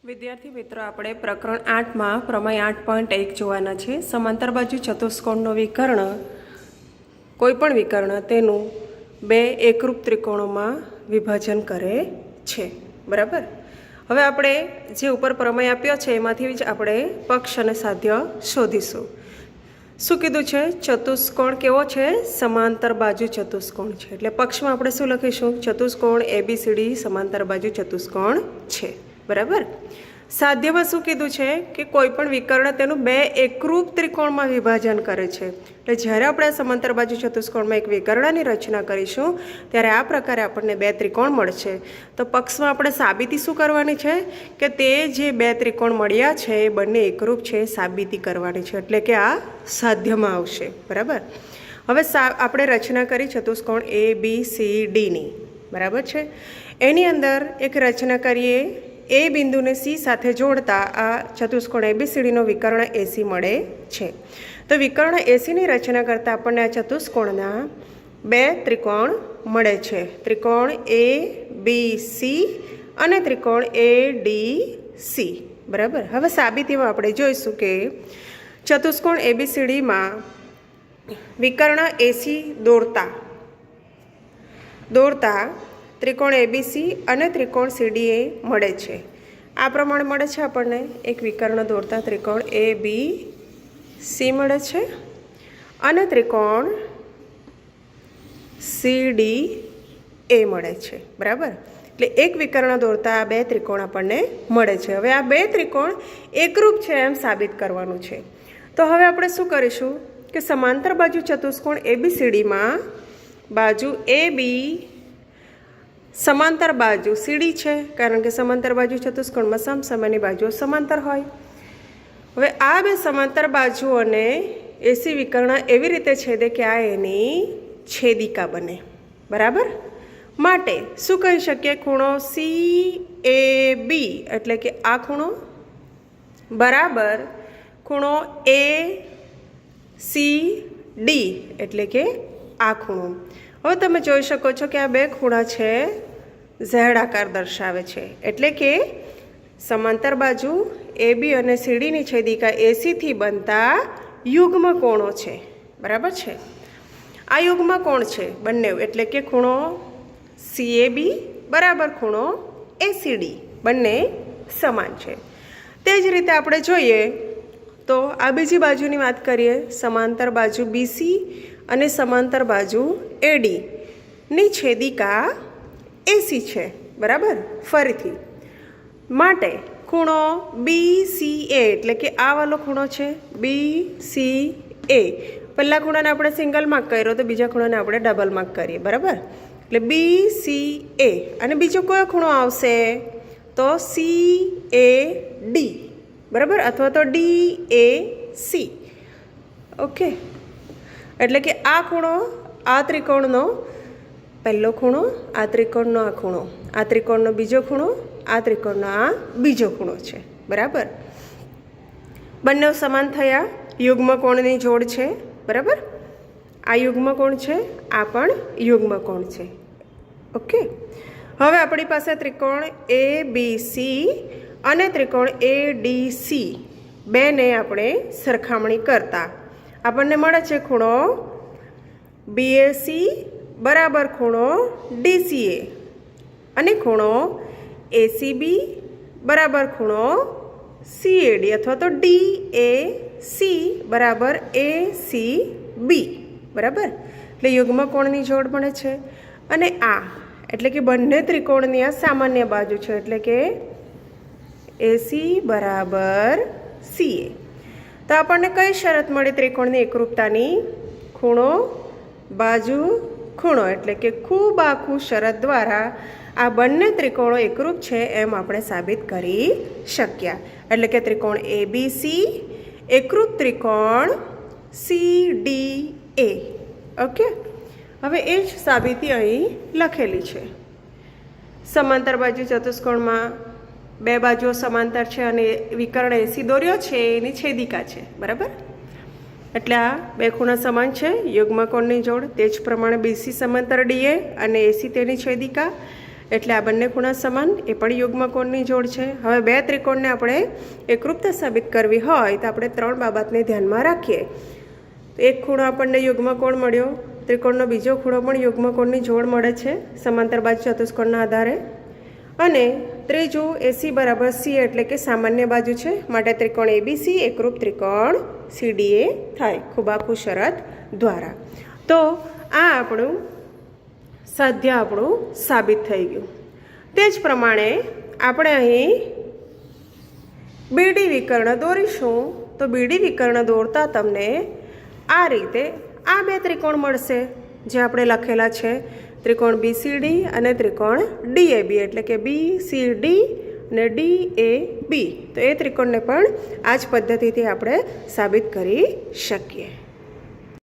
વિદ્યાર્થી મિત્રો, આપણે પ્રકરણ 8માં પ્રમેય 8.1 જોવાના છે. સમાંતર બાજુ ચતુષ્કોણનો વિકર્ણ, કોઈપણ વિકર્ણ તેનું બે એકરૂપ ત્રિકોણોમાં વિભાજન કરે છે. બરાબર. હવે આપણે જે ઉપર પ્રમેય આપ્યો છે એમાંથી જ આપણે પક્ષ અને સાધ્ય શોધીશું. શું કીધું છે? ચતુષ્કોણ કેવો છે? સમાંતર બાજુ ચતુષ્કોણ છે. એટલે પક્ષમાં આપણે શું લખીશું? ચતુષ્કોણ ABCD સમાંતર બાજુ ચતુષ્કોણ છે. બરાબર. સાધ્યમાં શું કીધું છે કે કોઈ પણ વિકર્ણ તેનું બે એકરૂપ ત્રિકોણમાં વિભાજન કરે છે. એટલે જ્યારે આપણે સમાંતર બાજુ ચતુષ્કોણમાં એક વિકર્ણની રચના કરીશું ત્યારે આ પ્રકારે આપણને બે ત્રિકોણ મળશે. તો પક્ષમાં આપણે સાબિતી શું કરવાની છે કે તે જે બે ત્રિકોણ મળ્યા છે એ બંને એકરૂપ છે સાબિતી કરવાની છે. એટલે કે આ સાધ્યમાં આવશે. બરાબર. હવે આપણે રચના કરી ચતુષ્કોણ ABCDની. બરાબર છે. એની અંદર એક રચના કરીએ. એ બિંદુને સી સાથે જોડતા આ ચતુષ્કોણ ABCDનો વિકર્ણ AC મળે છે. તો વિકર્ણ ACની રચના કરતાં આપણને આ ચતુષ્કોણના બે ત્રિકોણ મળે છે. ત્રિકોણ ABC અને ત્રિકોણ ADC. બરાબર. હવે સાબિતીમાં આપણે જોઈશું કે ચતુષ્કોણ ABCDમાં વિકર્ણ AC દોરતા ત્રિકોણ ABC અને ત્રિકોણ CDA મળે છે. આ પ્રમાણે મળે છે આપણને. એક વિકર્ણ દોરતા ત્રિકોણ ABC મળે છે અને ત્રિકોણ CDA મળે છે. બરાબર. એટલે એક વિકર્ણ દોરતા આ બે ત્રિકોણ આપણને મળે છે. હવે આ બે ત્રિકોણ એકરૂપ છે એમ સાબિત કરવાનું છે. તો હવે આપણે શું કરીશું કે સમાંતર બાજુ ચતુષ્કોણ ABCDમાં બાજુ AB સમાંતર બાજુ CD છે, કારણ કે સમાંતર બાજુ ચતુષ્કોણમાં સમસમયની બાજુઓ સમાંતર હોય. હવે આ બે સમાંતર બાજુઓને AC વિકર્ણ એવી રીતે છેદે કે આ એની છેદિકા બને. બરાબર. માટે શું કહી શકીએ? ખૂણો CAB એટલે કે આ ખૂણો બરાબર ખૂણો ACD એટલે કે આ ખૂણો. હવે તમે જોઈ શકો છો કે આ બે ખૂણા છે ઝેડ આકાર દર્શાવે છે. એટલે કે સમાંતર બાજુ AB અને CDની છેદિકા ACથી બનતા યુગ્મ કોણો છે. બરાબર છે. આ યુગ્મ કોણ છે બંને, એટલે કે ખૂણો CAB બરાબર ખૂણો ACD બંને સમાન છે. તે જ રીતે આપણે જોઈએ તો આ બીજી બાજુની વાત કરીએ. સમાંતર બાજુ BC અને સમાંતર બાજુ AD ની છેદિકા AC છે. બરાબર. ફરીથી માટે ખૂણો BCA એટલે કે આ વાળો ખૂણો છે BCA. પહેલા ખૂણાને આપણે સિંગલ માર્ક કર્યો તો બીજા ખૂણાને આપણે ડબલ માર્ક કરીએ. બરાબર. એટલે BCA અને બીજો કયો ખૂણો આવશે તો CAD. બરાબર. અથવા તો DAC. ઓકે. એટલે કે આ ખૂણો આ ત્રિકોણનો પહેલો ખૂણો, આ ત્રિકોણનો આ ખૂણો, આ ત્રિકોણનો બીજો ખૂણો, આ ત્રિકોણનો આ બીજો ખૂણો છે. બરાબર. બંને સમાન થયા. યુગ્મ કોણની જોડ છે. બરાબર. આ યુગ્મ કોણ છે, આ પણ યુગ્મ કોણ છે. ઓકે. હવે આપણી પાસે ત્રિકોણ ABC અને ત્રિકોણ ADC બેને આપણે સરખામણી કરતા આપણને મળે છે ખૂણો BAC બરાબર ખૂણો DCA અને ખૂણો ACB બરાબર ખૂણો CAD અથવા તો DAC બરાબર ACB. બરાબર. એટલે યુગ્મ કોણની જોડ મળે છે. અને આ એટલે કે બંને ત્રિકોણની આ સામાન્ય બાજુ છે. એટલે કે AC બરાબર CA. તો આપણને કઈ શરત મળી ત્રિકોણની એકરૂપતાની? ખૂણો બાજુ ખૂણો એટલે કે ખૂબ આખું શરત દ્વારા આ બંને ત્રિકોણો એકરૂપ છે એમ આપણે સાબિત કરી શક્યા. એટલે કે ત્રિકોણ ABC એકરૂપ ત્રિકોણ CDA. ઓકે. હવે એ જ સાબિતી અહીં લખેલી છે. સમાંતર બાજુ ચતુષ્કોણમાં બે બાજુઓ સમાંતર છે અને વિકર્ણ AC દોર્યો છે એની છેદિકા છે. બરાબર. એટલે આ બે ખૂણા સમાન છે યુગ્મ કોણની જોડ. તે જ પ્રમાણે BC સમાંતર DA અને AC તેની છેદિકા. એટલે આ બંને ખૂણા સમાન, એ પણ યુગ્મ કોણની જોડ છે. હવે બે ત્રિકોણને આપણે એકરૂપતા સાબિત કરવી હોય તો આપણે 3 બાબતને ધ્યાનમાં રાખીએ. તો એક ખૂણો આપણને યુગ્મ કોણ મળ્યો, ત્રિકોણનો બીજો ખૂણો પણ યુગ્મ કોણની જોડ મળે છે સમાંતર બાજુ ચતુષ્કોણના આધારે, અને ત્રીજું AC બરાબર C એટલે કે સામાન્ય બાજુ છે, માટે ત્રિકોણ ABC એકરૂપ ત્રિકોણ CDA થાય ખૂબાખૂબ શરત દ્વારા. તો આ આપણું સાધ્ય આપણું સાબિત થઈ ગયું. તે જ પ્રમાણે આપણે અહીં BD વિકર્ણ દોરીશું. તો BD વિકર્ણ દોરતા તમને આ રીતે આ બે ત્રિકોણ મળશે જે આપણે લખેલા છે, ત્રિકોણ BCD અને ત્રિકોણ DAB, એટલે કે BCD અને DAB. તો એ ત્રિકોણને પણ આ જ પદ્ધતિથી આપણે સાબિત કરી શકીએ.